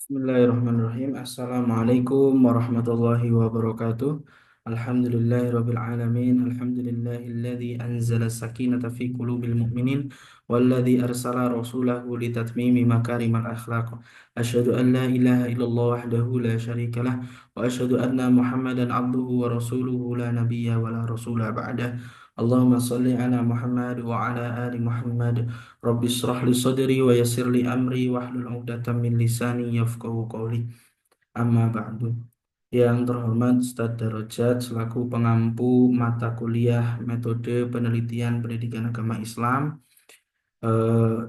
Bismillahirrahmanirrahim. Assalamualaikum warahmatullahi wabarakatuh. Alhamdulillahirabbil alamin. Alhamdulillahilladzi anzala sakinata fi qulubil mu'minin walladzi arsala rasulahu litatmimi makarimal akhlaq. Asyhadu an la ilaha illallah wahdahu la syarikalah wa asyhadu anna Muhammadan abduhu wa rasuluhu la nabiyya wa la rasula ba'dah. Allahumma shalli ala Muhammad wa ala ali Muhammad. Rabbi israh li sadri wa yassir li amri wahlul 'uqdatam min lisani yafqahu qawli. Amma ba'du. Yang terhormat Ustadz Darajat selaku pengampu mata kuliah metode penelitian pendidikan agama Islam,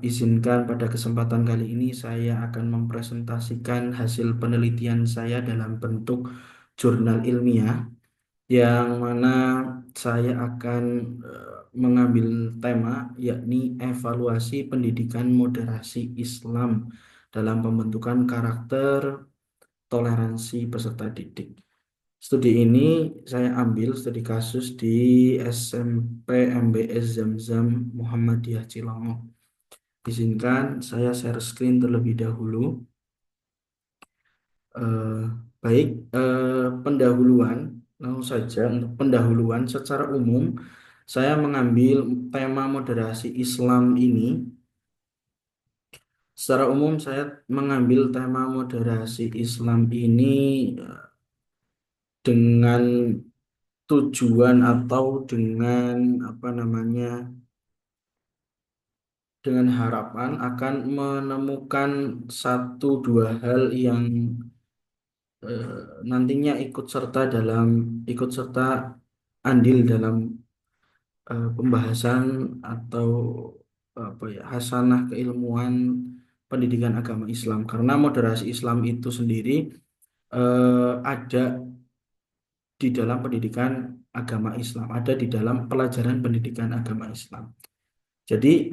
izinkan pada kesempatan kali ini saya akan mempresentasikan hasil penelitian saya dalam bentuk jurnal ilmiah yang mana saya akan mengambil tema yakni evaluasi pendidikan moderasi Islam dalam pembentukan karakter toleransi peserta didik. Studi ini saya ambil studi kasus di SMP MBS Zamzam Muhammadiyah Cilongok. Izinkan saya share screen terlebih dahulu. Eh, baik, pendahuluan, langsung saja untuk pendahuluan secara umum, saya mengambil tema moderasi Islam ini. Secara umum, saya mengambil tema moderasi Islam ini dengan tujuan atau dengan apa namanya, dengan harapan akan menemukan satu dua hal yang eh, nantinya ikut serta andil dalam pembahasan atau apa ya hasanah keilmuan pendidikan agama Islam, karena moderasi Islam itu sendiri ada di dalam pendidikan agama Islam, ada di dalam pelajaran pendidikan agama Islam. Jadi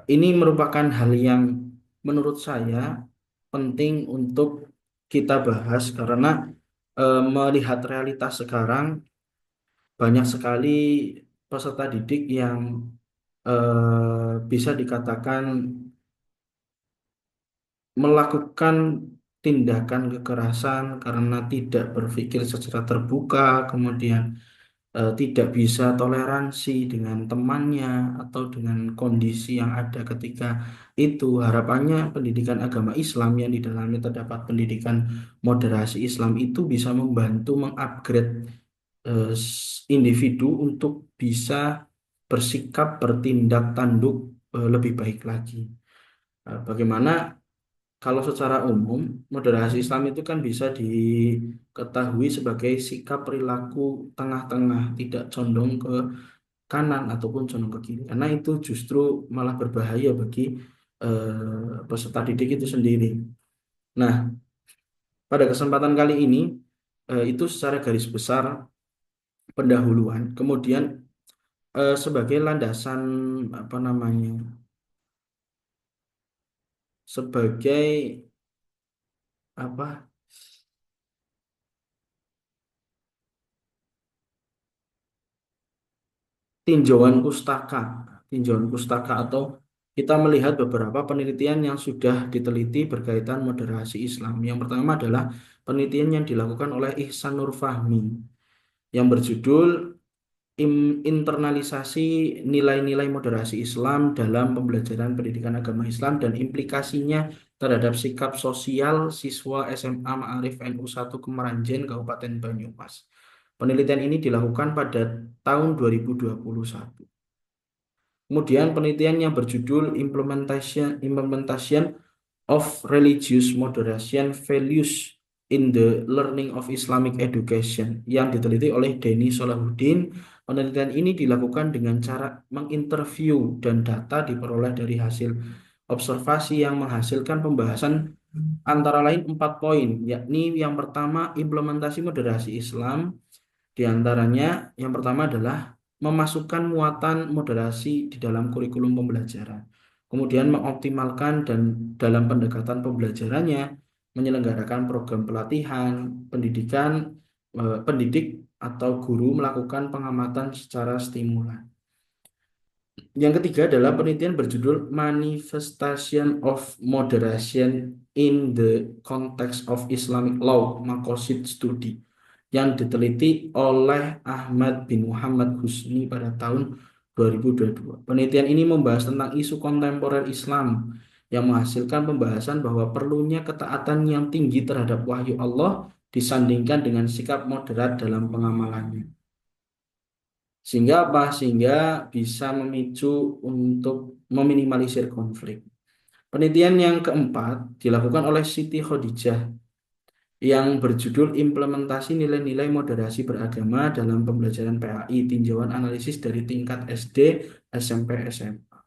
ini merupakan hal yang menurut saya penting untuk kita bahas karena melihat realitas sekarang banyak sekali peserta didik yang bisa dikatakan melakukan tindakan kekerasan karena tidak berpikir secara terbuka, kemudian tidak bisa toleransi dengan temannya atau dengan kondisi yang ada ketika itu. Harapannya pendidikan agama Islam yang di dalamnya terdapat pendidikan moderasi Islam itu bisa membantu mengupgrade individu untuk bisa bersikap, bertindak tanduk lebih baik lagi. Bagaimana kalau secara umum moderasi Islam itu kan bisa diketahui sebagai sikap perilaku tengah-tengah, tidak condong ke kanan ataupun condong ke kiri, karena itu justru malah berbahaya bagi peserta didik itu sendiri. Nah, pada kesempatan kali ini itu secara garis besar pendahuluan, kemudian sebagai landasan apa namanya, sebagai apa tinjauan pustaka, tinjauan pustaka atau kita melihat beberapa penelitian yang sudah diteliti berkaitan moderasi Islam. Yang pertama adalah penelitian yang dilakukan oleh Ihsan Nur Fahmi yang berjudul Internalisasi Nilai-nilai Moderasi Islam dalam Pembelajaran Pendidikan Agama Islam dan Implikasinya terhadap Sikap Sosial Siswa SMA Ma'arif NU 1 Kemeranjen, Kabupaten Banyumas. Penelitian ini dilakukan pada tahun 2021. Kemudian penelitian yang berjudul Implementation of Religious Moderation Values in the Learning of Islamic Education yang diteliti oleh Denny Solahuddin. Penelitian ini dilakukan dengan cara menginterview dan data diperoleh dari hasil observasi yang menghasilkan pembahasan antara lain 4 poin, yakni yang pertama implementasi moderasi Islam. Di antaranya yang pertama adalah memasukkan muatan moderasi di dalam kurikulum pembelajaran. Kemudian mengoptimalkan dan dalam pendekatan pembelajarannya menyelenggarakan program pelatihan, pendidikan, pendidik atau guru melakukan pengamatan secara stimulan. Yang ketiga adalah penelitian berjudul Manifestation of Moderation in the Context of Islamic Law, Maqasid Study, yang diteliti oleh Ahmad bin Muhammad Husni pada tahun 2022. Penelitian ini membahas tentang isu kontemporer Islam yang menghasilkan pembahasan bahwa perlunya ketaatan yang tinggi terhadap wahyu Allah disandingkan dengan sikap moderat dalam pengamalannya. Sehingga apa? Sehingga bisa memicu untuk meminimalisir konflik. Penelitian yang keempat dilakukan oleh Siti Khadijah yang berjudul Implementasi Nilai-nilai Moderasi Beragama dalam Pembelajaran PAI, Tinjauan Analisis dari Tingkat SD, SMP, SMA.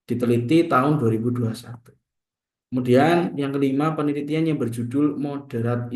Diteliti tahun 2021. Kemudian yang kelima penelitian yang berjudul Moderate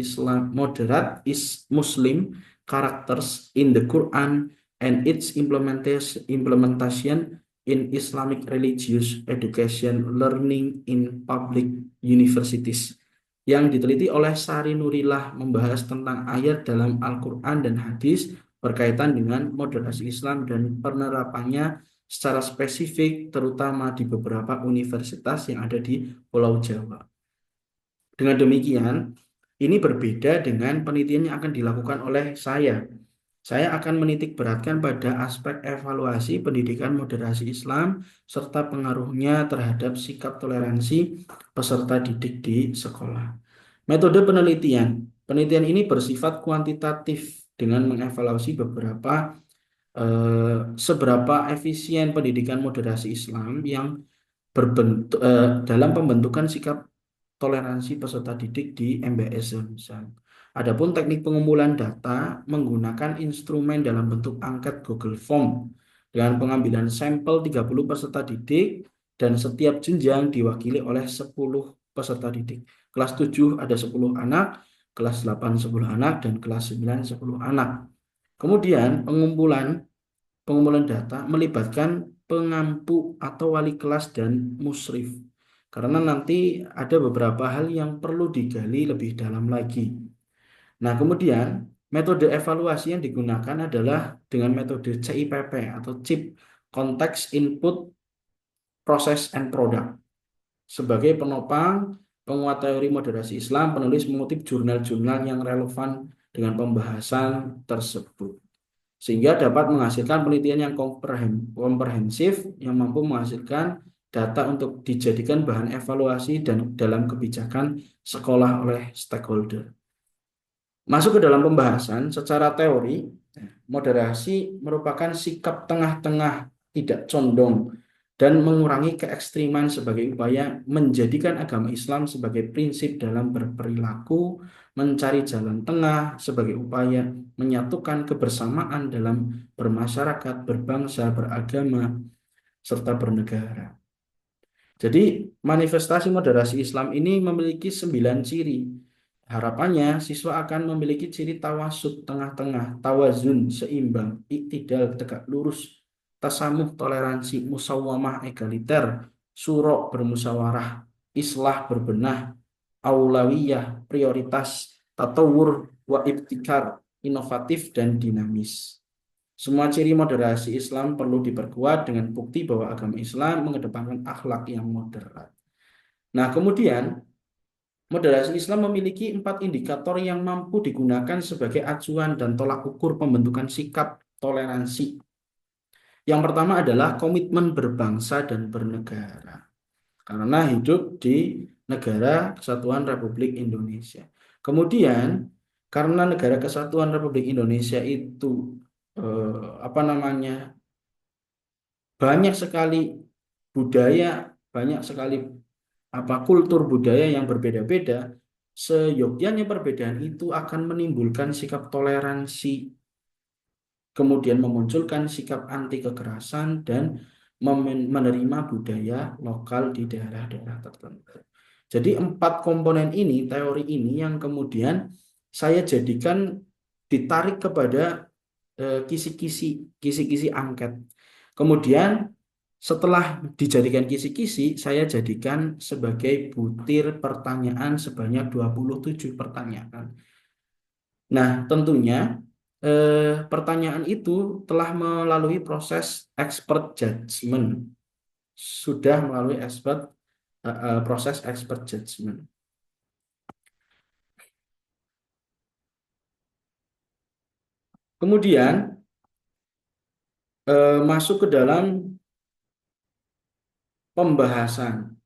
is Muslim Characters in the Quran and its implementation in Islamic Religious Education Learning in Public Universities, yang diteliti oleh Sari Nurillah, membahas tentang ayat dalam Al-Quran dan hadis berkaitan dengan moderasi Islam dan penerapannya secara spesifik terutama di beberapa universitas yang ada di Pulau Jawa. Dengan demikian, ini berbeda dengan penelitian yang akan dilakukan oleh saya. Saya akan menitik beratkan pada aspek evaluasi pendidikan moderasi Islam serta pengaruhnya terhadap sikap toleransi peserta didik di sekolah. Metode penelitian. Penelitian ini bersifat kuantitatif dengan mengevaluasi seberapa efisien pendidikan moderasi Islam yang dalam pembentukan sikap toleransi peserta didik di MBS Zamzam. Adapun teknik pengumpulan data menggunakan instrumen dalam bentuk angket Google Form dengan pengambilan sampel 30 peserta didik dan setiap jenjang diwakili oleh 10 peserta didik. Kelas 7 ada 10 anak, kelas 8 10 anak, dan kelas 9 10 anak. Kemudian pengumpulan data melibatkan pengampu atau wali kelas dan musyrif. Karena nanti ada beberapa hal yang perlu digali lebih dalam lagi. Nah, kemudian metode evaluasi yang digunakan adalah dengan metode CIPP atau Chip Context Input Process and Product. Sebagai penopang penguat teori moderasi Islam, penulis mengutip jurnal-jurnal yang relevan dengan pembahasan tersebut, sehingga dapat menghasilkan penelitian yang komprehensif yang mampu menghasilkan data untuk dijadikan bahan evaluasi dan dalam kebijakan sekolah oleh stakeholder. Masuk ke dalam pembahasan secara teori, moderasi merupakan sikap tengah-tengah, tidak condong, dan mengurangi keekstriman sebagai upaya menjadikan agama Islam sebagai prinsip dalam berperilaku, mencari jalan tengah sebagai upaya menyatukan kebersamaan dalam bermasyarakat, berbangsa, beragama, serta bernegara. Jadi manifestasi moderasi Islam ini memiliki 9 ciri. Harapannya siswa akan memiliki ciri tawasud tengah-tengah, tawazun seimbang, iktidal tegak lurus, tasamuh toleransi, musawwamah egaliter, surok bermusyawarah, islah berbenah, aulawiyah prioritas, tatawur wa ibtikar inovatif dan dinamis. Semua ciri moderasi Islam perlu diperkuat dengan bukti bahwa agama Islam mengedepankan akhlak yang moderat. Nah, kemudian moderasi Islam memiliki 4 indikator yang mampu digunakan sebagai acuan dan tolak ukur pembentukan sikap toleransi. Yang pertama adalah komitmen berbangsa dan bernegara, karena hidup di negara kesatuan Republik Indonesia. Kemudian, karena negara kesatuan Republik Indonesia itu banyak sekali budaya, banyak sekali kultur budaya yang berbeda-beda, seyogyanya perbedaan itu akan menimbulkan sikap toleransi, kemudian memunculkan sikap anti kekerasan dan menerima budaya lokal di daerah-daerah tertentu. Jadi 4 komponen ini, teori ini yang kemudian saya jadikan ditarik kepada kisi-kisi angket. Kemudian setelah dijadikan kisi-kisi, saya jadikan sebagai butir pertanyaan sebanyak 27 pertanyaan. Nah, tentunya pertanyaan itu telah melalui proses expert judgment, sudah melalui proses expert judgment. Kemudian masuk ke dalam pembahasan.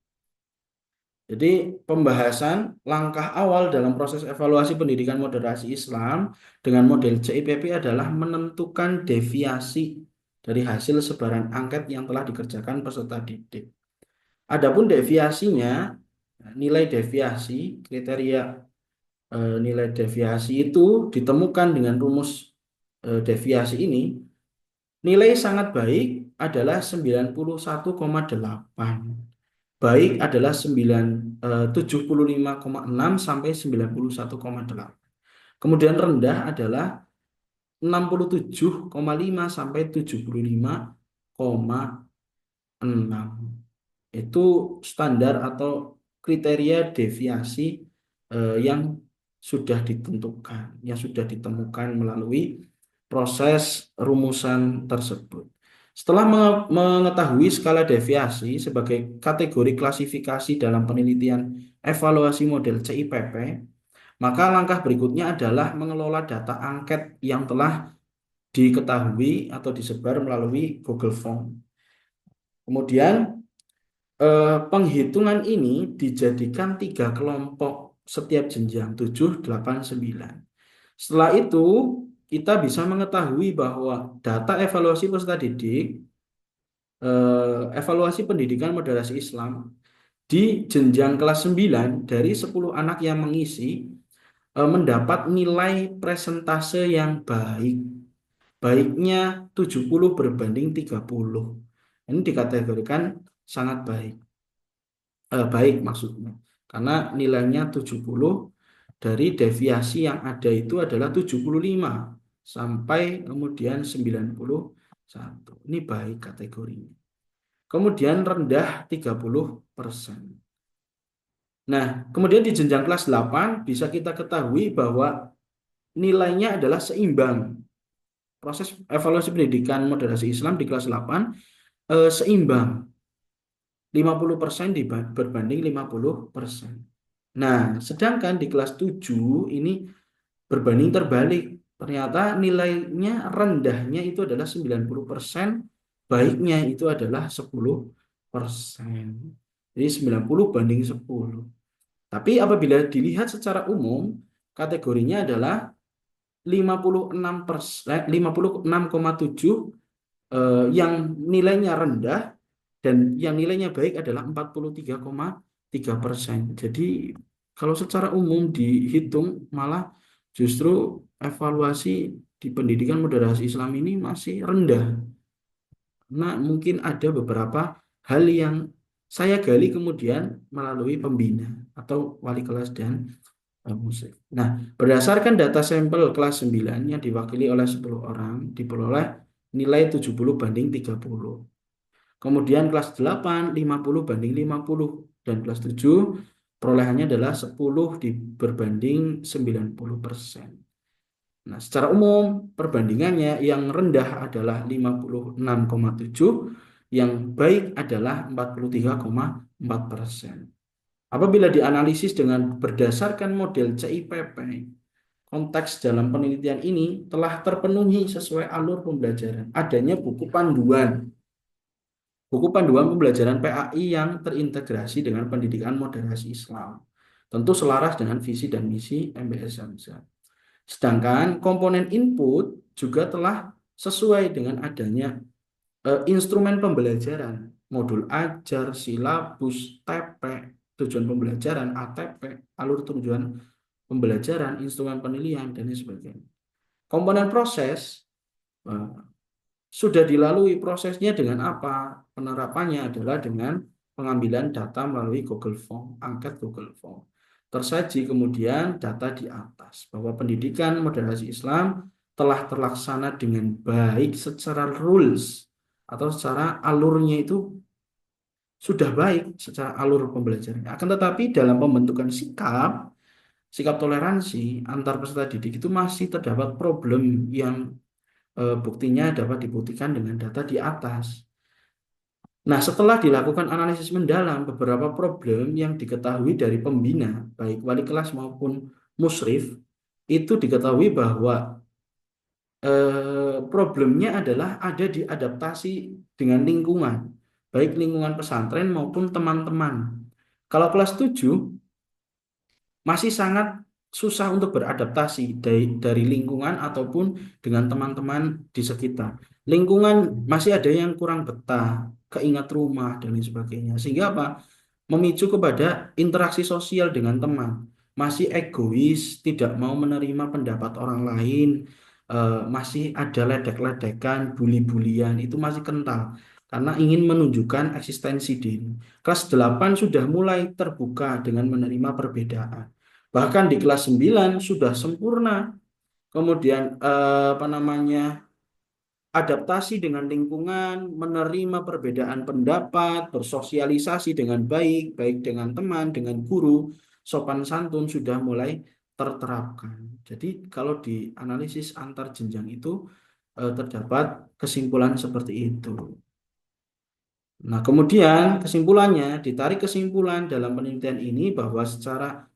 Jadi pembahasan langkah awal dalam proses evaluasi pendidikan moderasi Islam dengan model CIPP adalah menentukan deviasi dari hasil sebaran angket yang telah dikerjakan peserta didik. Adapun deviasinya, nilai deviasi, kriteria nilai deviasi itu ditemukan dengan rumus deviasi ini. Nilai sangat baik adalah 91,8. Baik adalah 75,6 sampai 91,8. Kemudian rendah adalah 67,5 sampai 75,6. Itu standar atau kriteria deviasi yang sudah ditentukan, yang sudah ditemukan melalui proses rumusan tersebut. Setelah mengetahui skala deviasi sebagai kategori klasifikasi dalam penelitian evaluasi model CIPP, maka langkah berikutnya adalah mengelola data angket yang telah diketahui atau disebar melalui Google Form. Kemudian penghitungan ini dijadikan 3 kelompok setiap jenjang 7, 8, 9. Setelah itu kita bisa mengetahui bahwa data evaluasi peserta didik, evaluasi pendidikan moderasi Islam di jenjang kelas 9 dari 10 anak yang mengisi mendapat nilai presentase yang baik. Baiknya 70 berbanding 30. Ini dikategorikan sangat baik. Baik maksudnya. Karena nilainya 70 dari deviasi yang ada itu adalah 75 sampai kemudian 91. Ini baik kategorinya. Kemudian rendah 30%. Nah, kemudian di jenjang kelas 8 bisa kita ketahui bahwa nilainya adalah seimbang. Proses evaluasi pendidikan moderasi Islam di kelas 8 seimbang. 50% berbanding 50%. Nah, sedangkan di kelas 7 ini berbanding terbalik. Ternyata nilainya rendahnya itu adalah 90%, baiknya itu adalah 10%. Jadi 90 banding 10. Tapi apabila dilihat secara umum, kategorinya adalah 56,7 yang nilainya rendah dan yang nilainya baik adalah 43,3%. Jadi kalau secara umum dihitung malah justru evaluasi di pendidikan moderasi Islam ini masih rendah. Nah, mungkin ada beberapa hal yang saya gali kemudian melalui pembina atau wali kelas dan musik. Nah, berdasarkan data sampel kelas 9 yang diwakili oleh 10 orang, diperoleh nilai 70 banding 30. Kemudian kelas 8, 50 banding 50. Dan kelas 7, perolehannya adalah 10 berbanding 90%. Nah, secara umum, perbandingannya yang rendah adalah 56,7, yang baik adalah 43,4%. Apabila dianalisis dengan berdasarkan model CIPP, konteks dalam penelitian ini telah terpenuhi sesuai alur pembelajaran. Adanya buku panduan pembelajaran PAI yang terintegrasi dengan pendidikan moderasi Islam. Tentu selaras dengan visi dan misi MBS Samsat. Sedangkan komponen input juga telah sesuai dengan adanya instrumen pembelajaran, modul ajar, silabus, TP, tujuan pembelajaran, ATP, alur tujuan pembelajaran, instrumen penilaian, dan sebagainya. Komponen proses sudah dilalui prosesnya dengan apa? Penerapannya adalah dengan pengambilan data melalui Google Form, angket Google Form. Tersaji kemudian data di atas bahwa pendidikan moderasi Islam telah terlaksana dengan baik secara rules atau secara alurnya itu sudah baik secara alur pembelajaran. Akan tetapi dalam pembentukan sikap sikap toleransi antar peserta didik itu masih terdapat problem yang buktinya dapat dibuktikan dengan data di atas. Nah, setelah dilakukan analisis mendalam, beberapa problem yang diketahui dari pembina, baik wali kelas maupun musrif, itu diketahui bahwa problemnya adalah ada di adaptasi dengan lingkungan, baik lingkungan pesantren maupun teman-teman. Kalau kelas 7 masih sangat susah untuk beradaptasi dari lingkungan ataupun dengan teman-teman di sekitar. Lingkungan masih ada yang kurang betah, keingat rumah dan lain sebagainya. Sehingga apa? Memicu kepada interaksi sosial dengan teman. Masih egois, tidak mau menerima pendapat orang lain, masih ada ledek-ledekan, bully-bulian, itu masih kental. Karena ingin menunjukkan eksistensi diri. Kelas 8 sudah mulai terbuka dengan menerima perbedaan. Bahkan di kelas 9 sudah sempurna. Kemudian apa namanya? Adaptasi dengan lingkungan, menerima perbedaan pendapat, bersosialisasi dengan baik, baik dengan teman, dengan guru, sopan santun sudah mulai terterapkan. Jadi kalau di analisis antar jenjang itu terdapat kesimpulan seperti itu. Nah, kemudian kesimpulannya, ditarik kesimpulan dalam penelitian ini bahwa secara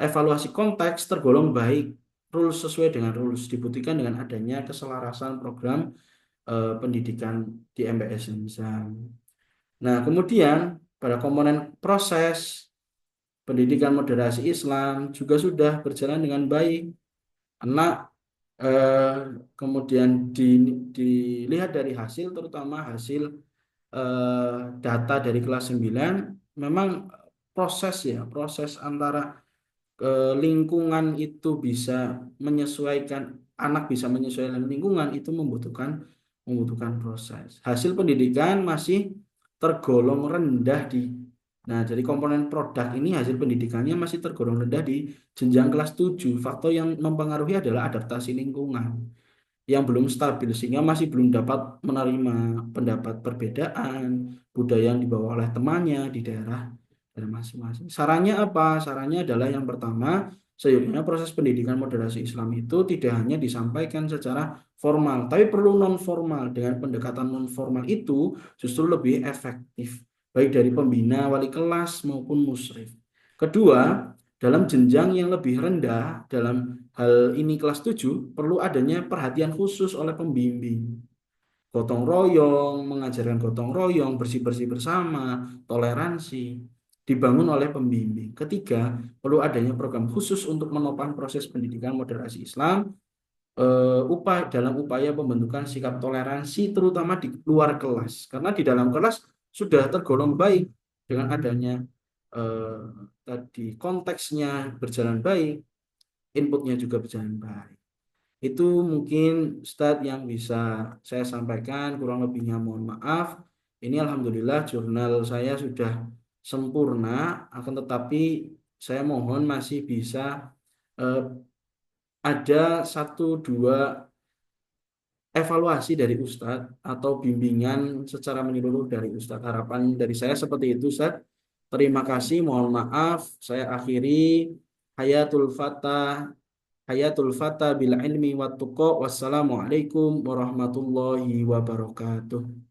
evaluasi konteks tergolong baik, rules sesuai dengan rules, dibuktikan dengan adanya keselarasan program pendidikan di MBS Insan. Nah, kemudian pada komponen proses pendidikan moderasi Islam juga sudah berjalan dengan baik. Anak eh, kemudian dilihat dari hasil, terutama hasil data dari kelas 9, memang proses antara lingkungan itu bisa menyesuaikan, anak bisa menyesuaikan lingkungan itu membutuhkan proses. Hasil pendidikan masih tergolong rendah di, nah jadi komponen produk ini hasil pendidikannya masih tergolong rendah di jenjang kelas 7. Faktor yang mempengaruhi adalah adaptasi lingkungan yang belum stabil sehingga masih belum dapat menerima pendapat perbedaan budaya yang dibawa oleh temannya di daerah masing-masing. Sarannya apa? Sarannya adalah yang pertama, seyogyanya proses pendidikan moderasi Islam itu tidak hanya disampaikan secara formal, tapi perlu non formal. Dengan pendekatan non formal itu justru lebih efektif, baik dari pembina, wali kelas maupun musyrif. Kedua, dalam jenjang yang lebih rendah, dalam hal ini kelas 7 perlu adanya perhatian khusus oleh pembimbing. Gotong royong, mengajarkan gotong royong, bersih-bersih bersama, toleransi, dibangun oleh pembimbing. Ketiga, perlu adanya program khusus untuk menopang proses pendidikan moderasi Islam, dalam upaya pembentukan sikap toleransi, terutama di luar kelas. Karena di dalam kelas sudah tergolong baik dengan adanya eh, tadi konteksnya berjalan baik, inputnya juga berjalan baik. Itu mungkin Ustadz yang bisa saya sampaikan, kurang lebihnya mohon maaf. Ini alhamdulillah jurnal saya sudah sempurna, akan tetapi saya mohon masih bisa eh, ada satu dua evaluasi dari Ustadz atau bimbingan secara menyeluruh dari Ustadz. Harapan dari saya seperti itu Ustadz. Terima kasih, mohon maaf. Saya akhiri. Hayatul Fatah. Hayatul Fata bil ilmi wa tuqa. Wassalamualaikum warahmatullahi wabarakatuh.